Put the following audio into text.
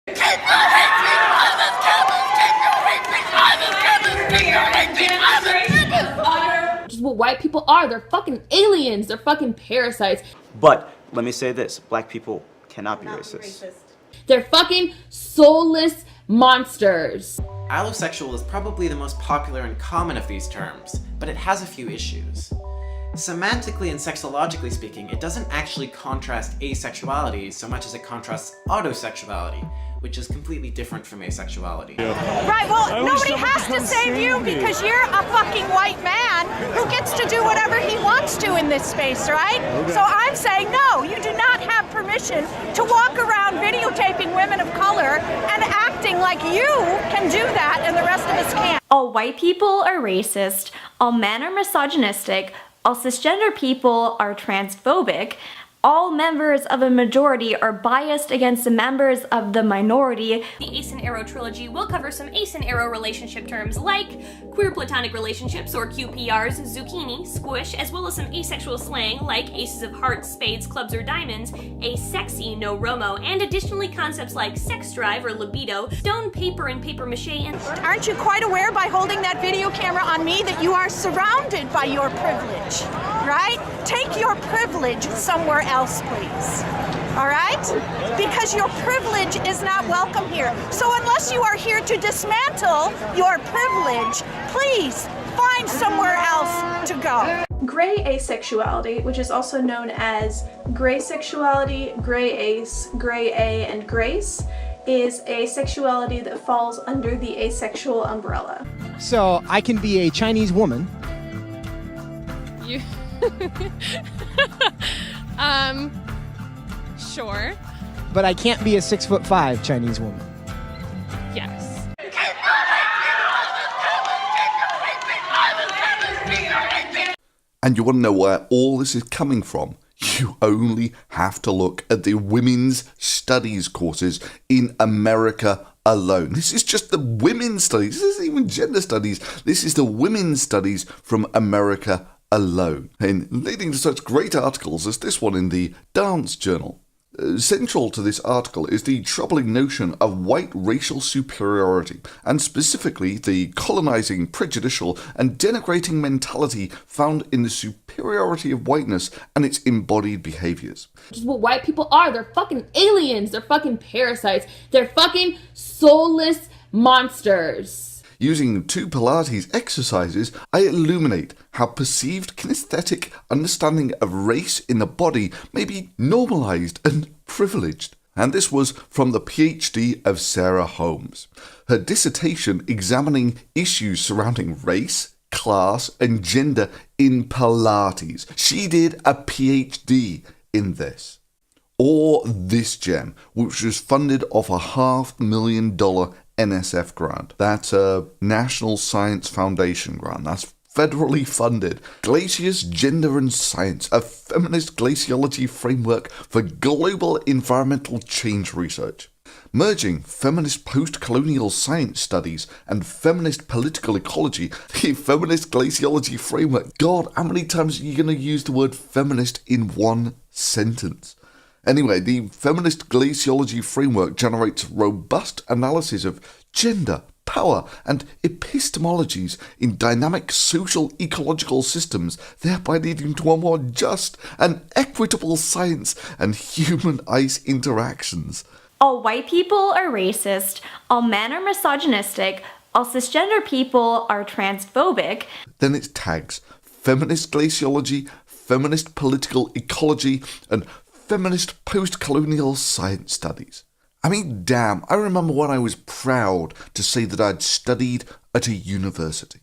Which is what white people are. They're fucking aliens. They're fucking parasites. But let me say this, black people cannot be racist. They're fucking soulless monsters. Allosexual is probably the most popular and common of these terms, but it has a few issues. Semantically and sexologically speaking, it doesn't actually contrast asexuality so much as it contrasts autosexuality, which is completely different from asexuality. Right, well, nobody has to save you because you're a fucking white man who gets to do whatever he wants to in this space, right? Okay. So I'm saying, no, you do not have permission to walk around videotaping women of color and acting like you can do that and the rest of us can't. All white people are racist, all men are misogynistic, all cisgender people are transphobic, all members of a majority are biased against the members of the minority. The Ace and Arrow trilogy will cover some Ace and Arrow relationship terms like queer platonic relationships or QPRs, zucchini, squish, as well as some asexual slang like aces of hearts, spades, clubs, or diamonds, asexy, no romo, and additionally concepts like sex drive or libido, stone, paper, and paper mache, and... Aren't you quite aware by holding that video camera on me that you are surrounded by your privilege, right? Take your privilege somewhere else, please. All right? Because your privilege is not welcome here. So unless you are here to dismantle your privilege, please find somewhere else to go. Gray asexuality, which is also known as gray sexuality, gray ace, gray A, and grace, is a sexuality that falls under the asexual umbrella. So I can be a Chinese woman. You... Sure. But I can't be a 6'5" Chinese woman. Yes. And you want to know where all this is coming from? You only have to look at the women's studies courses in America alone. This is just the women's studies. This isn't even gender studies. This is the women's studies from America alone, and leading to such great articles as this one in the Dance Journal. Central to this article is the troubling notion of white racial superiority, and specifically the colonizing, prejudicial, and denigrating mentality found in the superiority of whiteness and its embodied behaviors. Which is what white people are. They're fucking aliens. They're fucking parasites. They're fucking soulless monsters. Using 2 Pilates exercises, I illuminate how perceived kinesthetic understanding of race in the body may be normalized and privileged. And this was from the PhD of Sarah Holmes. Her dissertation examining issues surrounding race, class, and gender in Pilates. She did a PhD in this. Or this gem, which was funded off a $500,000 NSF grant. That's a National Science Foundation grant. That's federally funded. Glaciers, Gender and Science, a feminist glaciology framework for global environmental change research. Merging feminist post-colonial science studies and feminist political ecology, the feminist glaciology framework. God, how many times are you going to use the word feminist in one sentence? Anyway, the feminist glaciology framework generates robust analysis of gender, power, and epistemologies in dynamic social ecological systems, thereby leading to a more just and equitable science and human-ice interactions. All white people are racist, all men are misogynistic, all cisgender people are transphobic. Then it tags feminist glaciology, feminist political ecology, and feminist post-colonial science studies. I mean, damn, I remember when I was proud to say that I'd studied at a university.